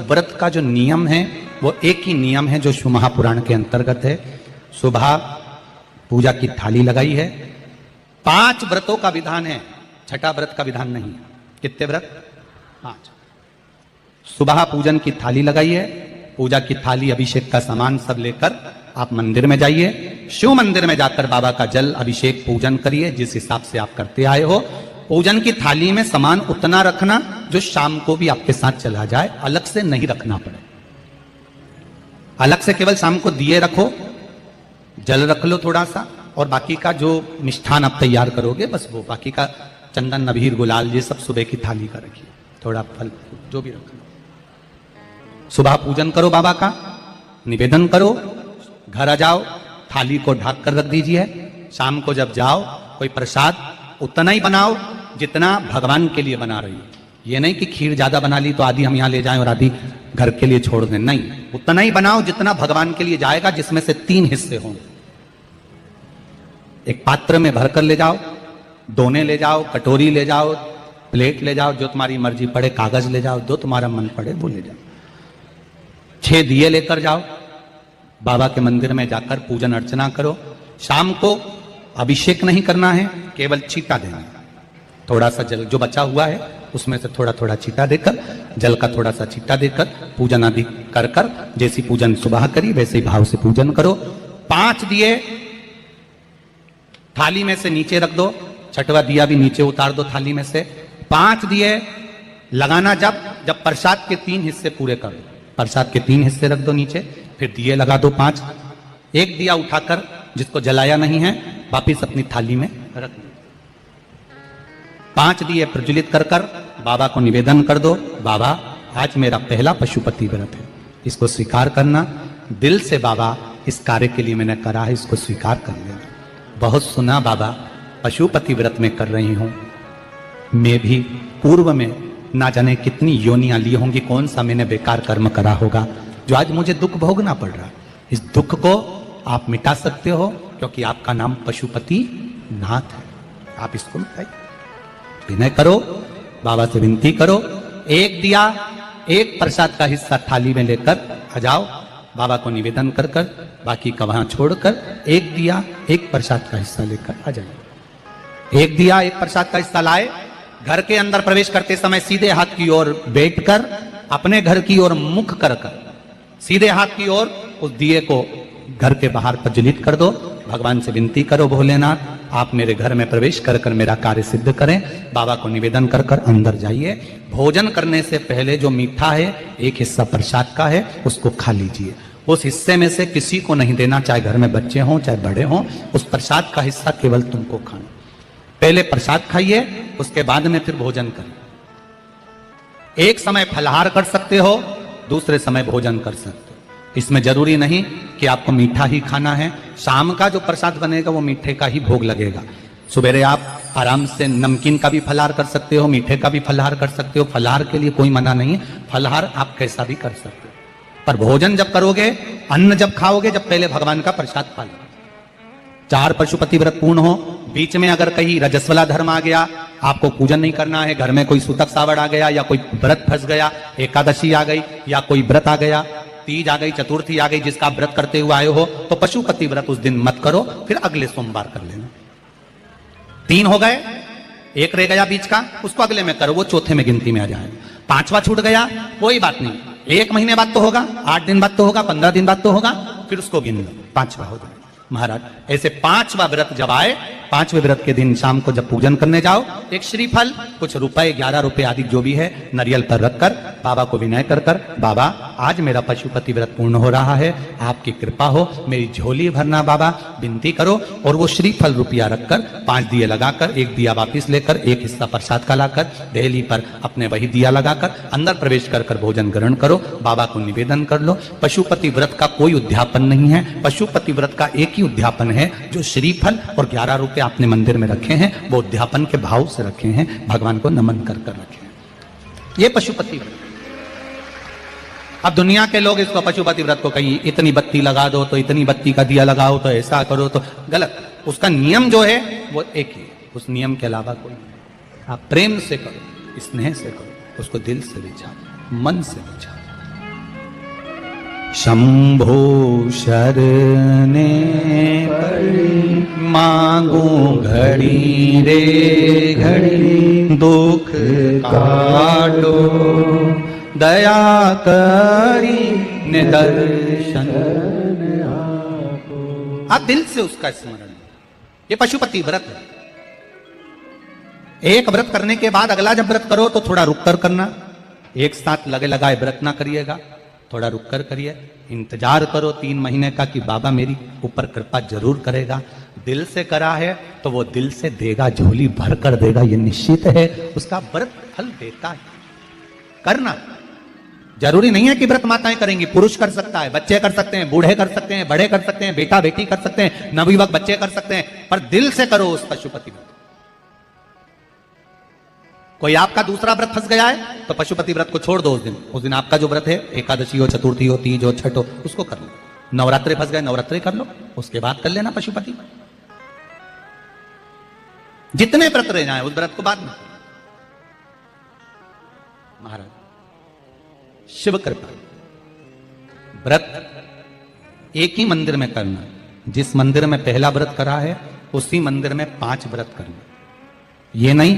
व्रत का जो नियम है वो एक ही नियम है जो शिव महापुराण के अंतर्गत है। सुबह पूजा की थाली लगाई है। 5 व्रतों का विधान है, छठा व्रत का विधान नहीं है। कितने व्रत? 5। सुबह पूजन की थाली लगाई है। पूजा की थाली, अभिषेक का सामान सब लेकर आप मंदिर में जाइए। शिव मंदिर में जाकर बाबा का जल अभिषेक पूजन करिए जिस हिसाब से आप करते आए हो। पूजन की थाली में सामान उतना रखना जो शाम को भी आपके साथ चला जाए, अलग से नहीं रखना पड़े। अलग से केवल शाम को दिए रखो, जल रख लो थोड़ा सा, और बाकी का जो मिष्ठान आप तैयार करोगे बस वो, बाकी का चंदन नबीर गुलाल ये सब सुबह की थाली का रखिए, थोड़ा फल जो भी रख लो। सुबह पूजन करो बाबा का, निवेदन करो, घर आ जाओ, थाली को ढक कर रख दीजिए। शाम को जब जाओ कोई प्रसाद उतना ही बनाओ जितना भगवान के लिए बना रही है। ये नहीं कि खीर ज्यादा बना ली तो आधी हम यहां ले जाएं और आधी घर के लिए छोड़ दें, नहीं, उतना ही बनाओ जितना भगवान के लिए जाएगा, जिसमें से 3 हिस्से होंगे। एक पात्र में भरकर ले जाओ, दोने ले जाओ, कटोरी ले जाओ, प्लेट ले जाओ, जो तुम्हारी मर्जी पड़े, कागज ले जाओ, जो तुम्हारा मन पड़े वो ले जाओ। 6 दिए लेकर जाओ, बाबा के मंदिर में जाकर पूजन अर्चना करो। शाम को अभिषेक नहीं करना है, केवल छींटा देना है। थोड़ा सा जल जो बचा हुआ है उसमें से थोड़ा थोड़ा छींटा देकर, जल का थोड़ा सा छींटा देकर पूजन आदि कर कर, जैसी पूजन सुबह करी वैसे ही भाव से पूजन करो। 5 दिए थाली में से नीचे रख दो, छठवा दिया भी नीचे उतार दो थाली में से। 5 दिए लगाना जब प्रसाद के 3 हिस्से पूरे कर दो, प्रसाद के 3 हिस्से रख दो नीचे, फिर दिए लगा दो 5। एक दिया उठाकर जिसको जलाया नहीं है वापिस अपनी थाली में रख दो। 5 दिए प्रज्वलित कर कर बाबा को निवेदन कर दो, बाबा आज मेरा पहला पशुपति व्रत है, इसको स्वीकार करना। दिल से बाबा इस कार्य के लिए मैंने करा है, इसको स्वीकार कर लेना। बहुत सुना बाबा पशुपति व्रत में कर रही हूं, मैं भी पूर्व में ना जाने कितनी योनियां ली होंगी, कौन सा मैंने बेकार कर्म करा होगा जो आज मुझे दुख भोगना पड़ रहा है। इस दुख को आप मिटा सकते हो क्योंकि आपका नाम पशुपति नाथ है। आप इसको मिटाइए, विनय करो, बाबा से विनती करो। एक दिया, एक प्रसाद का हिस्सा थाली में लेकर आ जाओ, बाबा को निवेदन कर कर, बाकी का वहां छोड़कर एक दिया, एक प्रसाद का हिस्सा लेकर आ जाइए। एक दिया, एक प्रसाद का हिस्सा लाए, घर के अंदर प्रवेश करते समय सीधे हाथ की ओर बैठकर, अपने घर की ओर मुख कर कर सीधे हाथ की ओर उस दिए को घर के बाहर प्रज्वलित कर दो। भगवान से विनती करो, भोलेनाथ आप मेरे घर में प्रवेश कर कर मेरा कार्य सिद्ध करें। बाबा को निवेदन कर कर अंदर जाइए। भोजन करने से पहले जो मीठा है, एक हिस्सा प्रसाद का है, उसको खा लीजिए। उस हिस्से में से किसी को नहीं देना, चाहे घर में बच्चे हों चाहे बड़े हों, उस प्रसाद का हिस्सा केवल तुमको खाना। पहले प्रसाद खाइए, उसके बाद में फिर भोजन करिए। एक समय फलाहार कर सकते हो, दूसरे समय भोजन कर सकते हो। इसमें जरूरी नहीं कि आपको मीठा ही खाना है। शाम का जो प्रसाद बनेगा वो मीठे का ही भोग लगेगा। सुबेरे आप आराम से नमकीन का भी फलाहार कर सकते हो, मीठे का भी फलाहार कर सकते हो। फलाहार के लिए कोई मना नहीं है, फलाहार आप कैसा भी कर सकते हो। पर भोजन जब करोगे, अन्न जब खाओगे, जब पहले भगवान का प्रसाद खा लो। 4 पशुपति व्रत पूर्ण हो, बीच में अगर कहीं रजस्वला धर्म आ गया, आपको पूजन नहीं करना है, घर में कोई सूतक सावड़ आ गया, या कोई व्रत फंस गया, एकादशी आ गई, या कोई व्रत आ गया, तीज आ गई, चतुर्थी आ गई, जिसका व्रत करते हुए आए हो, तो पशुपति व्रत उस दिन मत करो, फिर अगले सोमवार कर लेना। 3 हो गए, एक रह गया बीच का, उसको अगले में करो, वो चौथे में गिनती में आ जाए। 5वां छूट गया, कोई बात नहीं, 1 महीने बाद तो होगा, 8 दिन बाद तो होगा, 15 दिन बाद तो होगा, फिर उसको गिन लो, 5वां हो जाए। महाराज ऐसे 5वां व्रत जब आए, 5वें व्रत के दिन शाम को जब पूजन करने जाओ, एक श्रीफल, कुछ रुपए, 11 रुपए आदि जो भी है, नारियल पर रखकर बाबा को विनय कर कर, बाबा आज मेरा पशुपति व्रत पूर्ण हो रहा है, आपकी कृपा हो, मेरी झोली भरना बाबा, विनती करो। और वो श्रीफल रुपया रखकर 5 दिए लगाकर, एक दिया वापिस लेकर, एक हिस्सा प्रसाद का लाकर देहली पर अपने वही दिया लगाकर अंदर प्रवेश कर कर भोजन ग्रहण करो। बाबा को निवेदन कर लो। पशुपति व्रत का कोई उद्यापन नहीं है, पशुपति व्रत का एक ही उद्यापन है, जो श्रीफल और 11 रुपए आपने मंदिर में रखे हैं, वो उद्यापन के भाव से रखे हैं, भगवान को नमन कर कर रखे हैं। ये पशुपति व्रत। अब दुनिया के लोग इसको पशुपति व्रत को कहीं इतनी बत्ती लगा दो, तो इतनी बत्ती का दिया लगाओ, तो ऐसा करो, तो गलत। उसका नियम जो है वो एक ही, उस नियम के अलावा कोई नहीं। आप प्रेम से करो, स्नेह से करो, उसको दिल से विचारो, मन से विचारो। शंभो शरणे पड़ी, मांगू घड़ी रे घड़ी, दुख काटो दया करी निदर्शन। आप दिल से उसका स्मरण, ये पशुपति व्रत है। एक व्रत करने के बाद अगला जब व्रत करो तो थोड़ा रुक कर करना, एक साथ लगे लगाए व्रत ना करिएगा, थोड़ा रुक कर करिए, इंतजार करो 3 महीने का कि बाबा मेरी ऊपर कृपा जरूर करेगा। दिल से करा है तो वो दिल से देगा, झोली भर कर देगा, ये निश्चित है, उसका व्रत फल देता है। करना जरूरी नहीं है कि व्रत माताएं करेंगी, पुरुष कर सकता है, बच्चे कर सकते हैं, बूढ़े कर सकते हैं, बड़े कर सकते हैं, बेटा बेटी कर सकते हैं, नवयुवक बच्चे कर सकते हैं, पर दिल से करो उस पशुपति व्रत। कोई आपका दूसरा व्रत फंस गया है तो पशुपति व्रत को छोड़ दो। उस दिन आपका जो व्रत है, एकादशी हो, चतुर्थी हो, तीज हो, छठ हो, उसको कर लो। नवरात्रि फंस गए, नवरात्रि कर लो, उसके बाद कर लेना पशुपति। जितने व्रत रह जाए उस व्रत को बाद में। महाराज शिव कृपा, व्रत एक ही मंदिर में करना, जिस मंदिर में पहला व्रत करा है उसी मंदिर में 5 व्रत करना। ये नहीं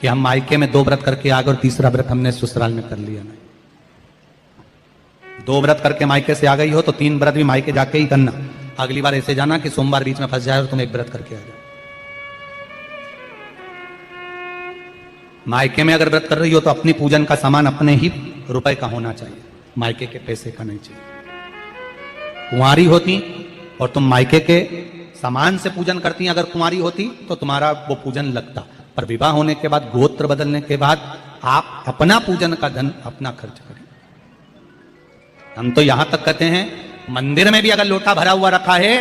कि हम मायके में 2 व्रत करके आ गए और तीसरा व्रत हमने ससुराल में कर लिया। नहीं, 2 व्रत करके मायके से आ गई हो तो 3 व्रत भी मायके जाके ही करना। अगली बार ऐसे जाना कि सोमवार बीच में फंस जाए और तुम 1 व्रत करके आ जाओ। मायके में अगर व्रत कर रही हो तो अपनी पूजन का सामान अपने ही रुपए का होना चाहिए, मायके के पैसे का नहीं चाहिए। कुंवारी होती और तुम मायके के सामान से पूजन करती, अगर कुंवारी होती तो तुम्हारा वो पूजन लगता, पर विवाह होने के बाद, गोत्र बदलने के बाद आप अपना पूजन का धन अपना खर्च करें। हम तो यहां तक कहते हैं, मंदिर में भी अगर लोटा भरा हुआ रखा है,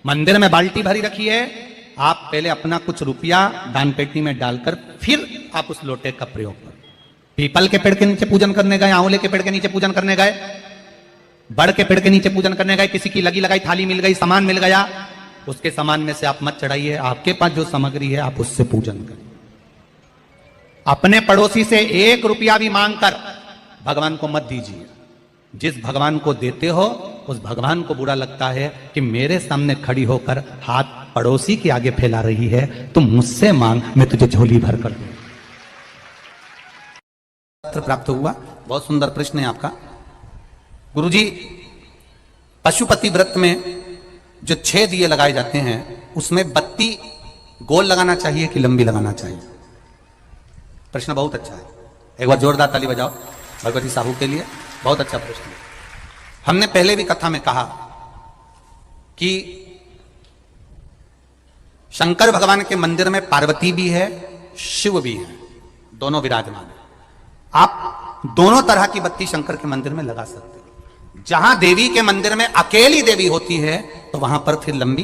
मंदिर में बाल्टी भरी रखी है, आप पहले अपना कुछ रुपया दान पेटी में डालकर फिर आप उस लोटे का प्रयोग करें। पीपल के पेड़ के नीचे पूजन करने गए, आंवले के पेड़ के नीचे पूजन करने गए, बड़ के पेड़ के नीचे पूजन करने गए, किसी की लगी लगाई थाली मिल गई, सामान मिल गया, उसके सामान में से आप मत चढ़ाइए। आपके पास जो सामग्री है आप उससे पूजन करें। अपने पड़ोसी से 1 रुपया भी मांगकर भगवान को मत दीजिए। जिस भगवान को देते हो उस भगवान को बुरा लगता है कि मेरे सामने खड़ी होकर हाथ पड़ोसी के आगे फैला रही है, तुम मुझसे मांग, मैं तुझे झोली भर कर दूं। प्राप्त हुआ। बहुत सुंदर प्रश्न है आपका गुरुजी। पशुपति व्रत में जो 6 दिए लगाए जाते हैं उसमें बत्ती गोल लगाना चाहिए कि लंबी लगाना चाहिए? प्रश्न बहुत अच्छा है, एक बार जोरदार ताली बजाओ भगवती साहू के लिए। बहुत अच्छा प्रश्न है। हमने पहले भी कथा में कहा कि शंकर भगवान के मंदिर में पार्वती भी है, शिव भी है, दोनों विराजमान है। आप दोनों तरह की बत्ती शंकर के मंदिर में लगा सकते हैं। जहां देवी के मंदिर में अकेली देवी होती है तो वहां पर फिर लंबी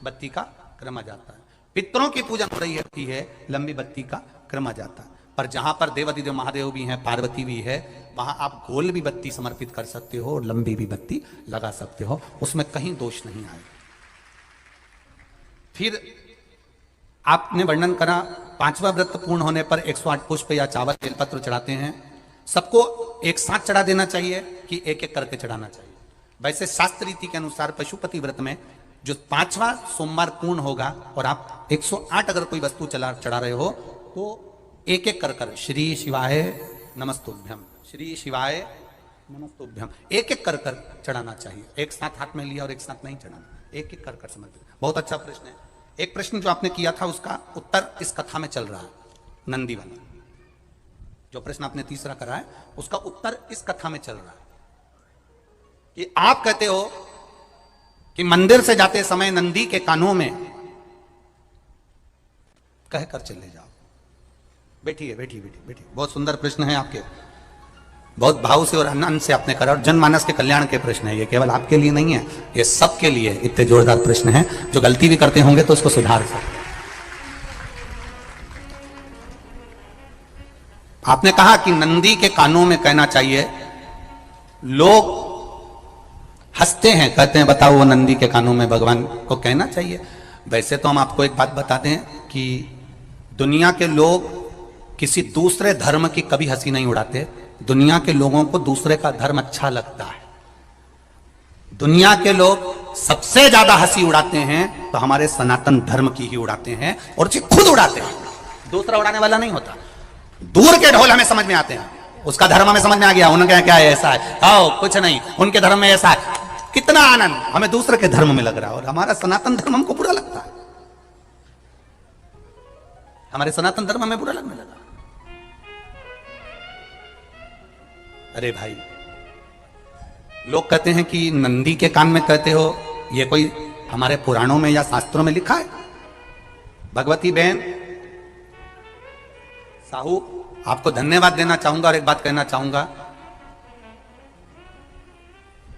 बत्ती का क्रम आ जाता है। पितरों की पूजन हो रही होती है, लंबी बत्ती का क्रम आ जाता है। पर जहां पर देवाधिदेव महादेव भी हैं, पार्वती भी है, वहां आप गोल भी बत्ती समर्पित कर सकते हो और लंबी भी बत्ती लगा सकते हो, उसमें कहीं दोष नहीं आएगा। फिर आपने वर्णन करा 5वां व्रत पूर्ण होने पर 108 पुष्प या चावल बेलपत्र चढ़ाते हैं। सबको एक साथ चढ़ा देना चाहिए कि एक एक करके चढ़ाना चाहिए? वैसे शास्त्र रीति के अनुसार पशुपति व्रत में जो 5वां सोमवार पूर्ण होगा और आप 108 अगर कोई वस्तु चढ़ा रहे हो तो एक एक कर श्री शिवाय नमस्तुभ्यम, श्री शिवाय नमस्तुभ्यम एक एक कर चढ़ाना चाहिए। एक साथ हाथ में लिया और एक साथ नहीं चढ़ाना, एक एक कर समर्पित। बहुत अच्छा प्रश्न है। एक प्रश्न जो आपने किया था उसका उत्तर इस कथा में चल रहा है, नंदी वाला जो प्रश्न आपने तीसरा करा है उसका उत्तर इस कथा में चल रहा है कि आप कहते हो कि मंदिर से जाते समय नंदी के कानों में कहकर चले जाओ। बैठिए बैठिए बैठिए बैठिए। बहुत सुंदर प्रश्न है आपके, बहुत भाव से और आनंद से आपने करा और जनमानस के कल्याण के प्रश्न है। ये केवल आपके लिए नहीं है, ये सबके लिए इतने जोरदार प्रश्न है। जो गलती भी करते होंगे तो उसको सुधार सकते। आपने कहा कि नंदी के कानों में कहना चाहिए। लोग हंसते हैं, कहते हैं बताओ वो नंदी के कानों में भगवान को कहना चाहिए। वैसे तो हम आपको एक बात बताते हैं कि दुनिया के लोग किसी दूसरे धर्म की कभी हंसी नहीं उड़ाते। दुनिया के लोगों को दूसरे का धर्म अच्छा लगता है। दुनिया के लोग सबसे ज्यादा हंसी उड़ाते हैं तो हमारे सनातन धर्म की ही उड़ाते हैं, और जी खुद उड़ाते हैं, दूसरा उड़ाने वाला नहीं होता। दूर के ढोल हमें समझ में आते हैं, उसका धर्म हमें समझ में आ गया, उनका क्या है, ऐसा है, आओ कुछ नहीं, उनके धर्म में ऐसा है, कितना आनंद हमें दूसरे के धर्म में लग रहा है, और हमारा सनातन धर्म हमको बुरा लगता है, हमारे सनातन धर्म हमें बुरा लगने लगा। अरे भाई, लोग कहते हैं कि नंदी के कान में कहते हो, ये कोई हमारे पुराणों में या शास्त्रों में लिखा है? भगवती बहन साहू, आपको धन्यवाद देना चाहूंगा और एक बात कहना चाहूंगा,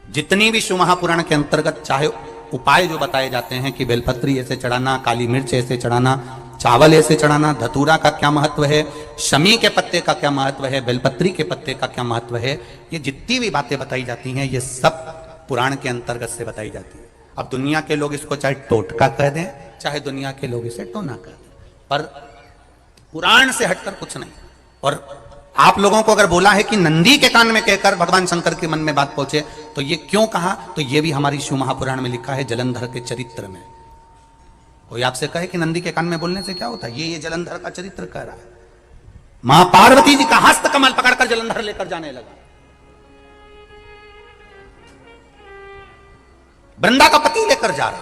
जितनी भी शिव महापुराण के अंतर्गत चाहे उपाय जो बताए जाते हैं कि बेलपत्री ऐसे चढ़ाना, काली मिर्च ऐसे चढ़ाना, चावल ऐसे चढ़ाना, धतूरा का क्या महत्व है, शमी के पत्ते का क्या महत्व है, बेलपत्री के पत्ते का क्या महत्व है, ये जितनी भी बातें बताई जाती हैं ये सब पुराण के अंतर्गत से बताई जाती है। अब दुनिया के लोग इसको चाहे टोटका कह दें, चाहे दुनिया के लोग इसे टोना कह दें, पर पुराण से हटकर कुछ नहीं। और आप लोगों को अगर बोला है कि नंदी के कान में कहकर भगवान शंकर के मन में बात पहुंचे, तो ये क्यों कहा, तो ये भी हमारी शिव महापुराण में लिखा है, जलंधर के चरित्र में। कोई आपसे कहे कि नंदी के कान में बोलने से क्या होता है, ये जलंधर का चरित्र कह रहा है। मां पार्वती जी का हस्त कमल पकड़कर जलंधर लेकर जाने लगा, वृंदा का पति लेकर जा रहा।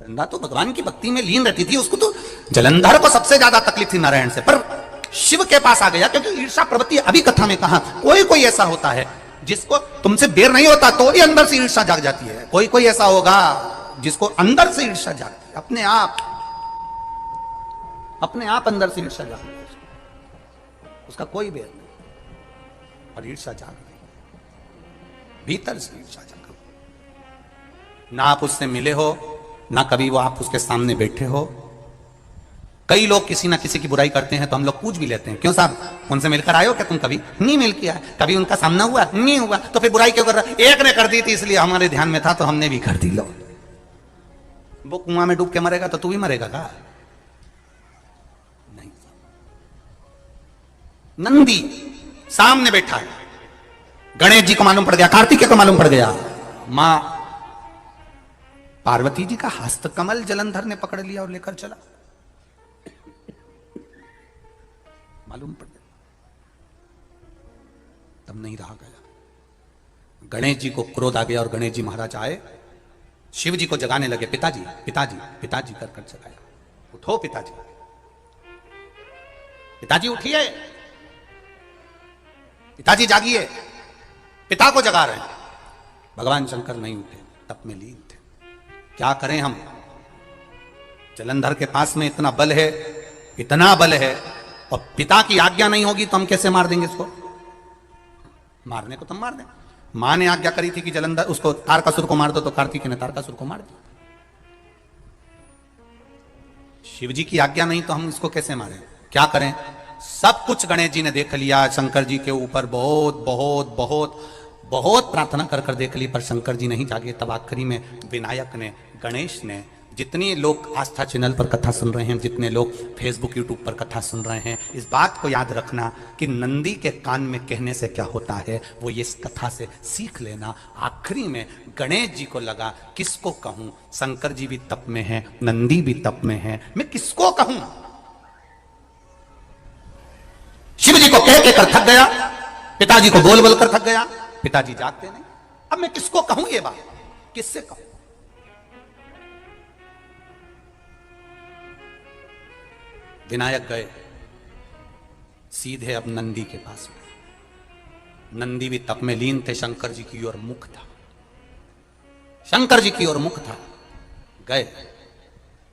वृंदा तो भगवान की भक्ति में लीन रहती थी, उसको तो जलंधर को सबसे ज्यादा तकलीफ थी नारायण से, पर शिव के पास आ गया, क्योंकि ईर्षा प्रवृत्ति, अभी कथा में कहा, कोई कोई ऐसा होता है जिसको तुमसे बेर नहीं होता तो भी अंदर से ईर्षा जाग जाती है, कोई कोई ऐसा होगा जिसको अंदर से ईर्षा जागती है, अपने आप अंदर से ईर्षा जागती है, उसका कोई बेर नहीं, और ईर्षा जाग गई, भीतर से ईर्षा जाग गई। ना आप उससे मिले हो, ना कभी वो आप उसके सामने बैठे हो। कई लोग किसी ना किसी की बुराई करते हैं तो हम लोग पूछ भी लेते हैं, क्यों साहब उनसे मिलकर आए हो क्या तुम? कभी नहीं मिल किया, कभी उनका सामना हुआ नहीं हुआ, तो फिर बुराई क्यों कर रहा? एक ने कर दी थी इसलिए हमारे ध्यान में था तो हमने भी कर दी। लो, वो कुआं में डूब के मरेगा तो तू भी मरेगा का? नहीं। नंदी सामने बैठा है, गणेश जी को मालूम पड़ गया, कार्तिकेय को मालूम पड़ गया, मां पार्वती जी का हस्त कमल जलंधर ने पकड़ लिया और लेकर चला, मालूम पड़ गया, तब नहीं रहा गया। गणेश जी को क्रोध आ गया और गणेश जी महाराज आए, शिव जी को जगाने लगे, पिताजी पिताजी पिताजी कर कर जगाया, उठो पिताजी, पिताजी उठिए, पिताजी जागिए, पिता को जगा रहे हैं। भगवान शंकर नहीं उठे, तप में लीन थे। क्या करें हम, जलंधर के पास में इतना बल है, इतना बल है, और पिता की आज्ञा नहीं होगी तो हम कैसे मार देंगे इसको? मारने को तो मार दें। मां ने आज्ञा करी थी कि जलंधर उसको तारकासुर को मार दो, तो कार्तिकेय ने तारकासुर को मार दिया। शिव जी की आज्ञा नहीं तो हम इसको कैसे मारें? क्या करें? सब कुछ गणेश जी ने देख लिया, शंकर जी के ऊपर बहुत बहुत बहुत बहुत प्रार्थना कर कर देख ली, पर शंकर जी नहीं जागे। तब आखिरी में विनायक ने, गणेश ने, जितने लोग आस्था चैनल पर कथा सुन रहे हैं, जितने लोग फेसबुक यूट्यूब पर कथा सुन रहे हैं, इस बात को याद रखना कि नंदी के कान में कहने से क्या होता है वो ये इस कथा से सीख लेना। आखिरी में गणेश जी को लगा किसको कहूं, शंकर जी भी तप में है, नंदी भी तप में है, मैं किसको कहूं? शिव जी को कह के कर थक गया, पिताजी को बोल बोल कर थक गया, पिताजी जागते नहीं। अब मैं किसको कहूं ये बात, किससे कहूं? विनायक गए सीधे अब नंदी के पास में। नंदी भी तप में लीन थे, शंकर जी की ओर मुख था, शंकर जी की ओर मुख था। गए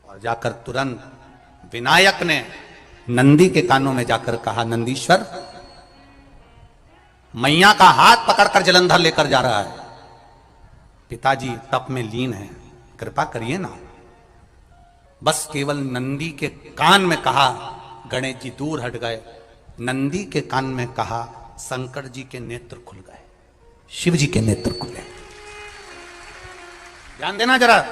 और जाकर तुरंत विनायक ने नंदी के कानों में जाकर कहा, नंदीश्वर, मैया का हाथ पकड़कर जलंधर लेकर जा रहा है, पिताजी तप में लीन है, कृपा करिए ना। बस केवल नंदी के कान में कहा, गणेश जी दूर हट गए। नंदी के कान में कहा, शंकर जी के नेत्र खुल गए, शिव जी के नेत्र खुले। ध्यान देना जरा,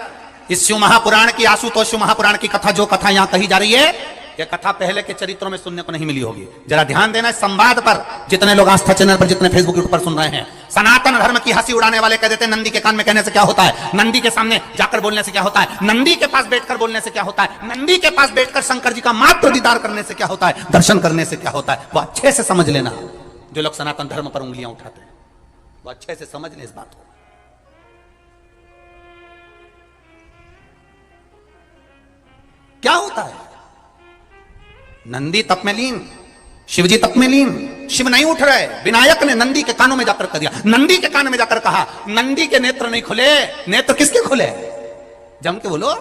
इस शिव महापुराण की, आशुतोष शिव महापुराण की कथा, जो कथा यहां कही जा रही है, ये कथा पहले के चरित्रों में सुनने को नहीं मिली होगी। जरा ध्यान देना इस संवाद पर, जितने लोग आस्था चैनल पर, जितने फेसबुक यूट्यूब पर सुन रहे हैं। सनातन धर्म की हंसी उड़ाने वाले कह देते हैं नंदी के कान में कहने से क्या होता है, नंदी के सामने जाकर बोलने से क्या होता है, नंदी के पास बैठकर बोलने से क्या होता है, नंदी के पास बैठकर शंकर जी का मात्र दीदार करने से क्या होता है, दर्शन करने से क्या होता है। वो अच्छे से समझ लेना, जो लोग सनातन धर्म पर उंगलियां उठाते हैं वो अच्छे से समझ लें इस बात को। क्या होता है, नंदी तप में लीन, शिवजी तप में लीन, शिव नहीं उठ रहे, विनायक ने नंदी के कानों में जाकर कह दिया, नंदी के कान में जाकर कहा, नंदी के नेत्र नहीं खुले, नेत्र किसके खुले, जम के बोलो,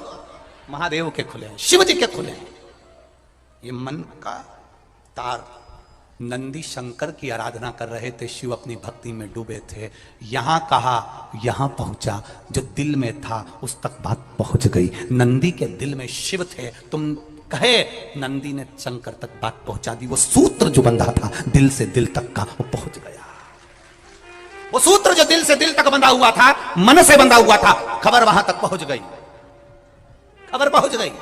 महादेव के खुले, शिव जी के खुले। ये मन का तार, नंदी शंकर की आराधना कर रहे थे, शिव अपनी भक्ति में डूबे थे। यहां कहा, यहां पहुंचा, जो दिल में था उस तक बात पहुंच गई। नंदी के दिल में शिव थे, तुम कहे, नंदी ने शंकर तक बात पहुंचा दी। वो सूत्र जो बंधा था दिल से दिल तक का, वो पहुंच गया। वो सूत्र जो दिल से दिल तक बंधा हुआ था, मन से बंधा हुआ था, खबर वहां तक पहुंच गई, खबर पहुंच गई।